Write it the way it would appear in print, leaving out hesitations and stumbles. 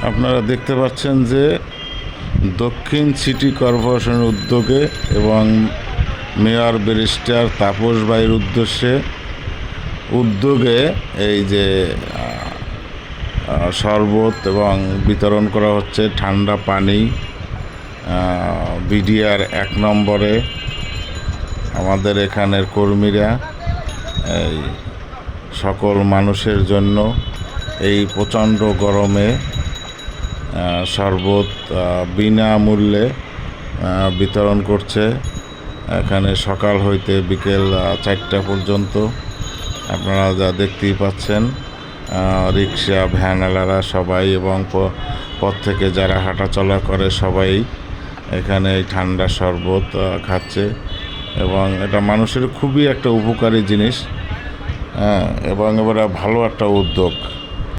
আপনারা দেখতে পাচ্ছেন যে দক্ষিণ সিটি কর্পোরেশনের উদ্যোগে এবং মেয়র ব্যারিস্টার তাপস ভাইয়ের উদ্যোগে এই যে শরবত এবং বিতরণ করা হচ্ছে ঠান্ডা পানি বিডিআর 1 নম্বরে আমাদের এখানের কর্মীরা এই সকল মানুষের জন্য এই প্রচণ্ড গরমে শরবত বিনামূল্যে বিতরণ করছে। এখানে সকাল হইতে বিকেল 4টা পর্যন্ত আপনারা যা দেখতেই পাচ্ছেন, রিক্সা ভ্যানওয়ালারা সবাই এবং পথ থেকে যারা হাঁটাচলা করে সবাই এখানে এই ঠান্ডা শরবত খাচ্ছে এবং এটা মানুষের খুবই একটা উপকারী জিনিস এবং এবারে ভালো একটা উদ্যোগ।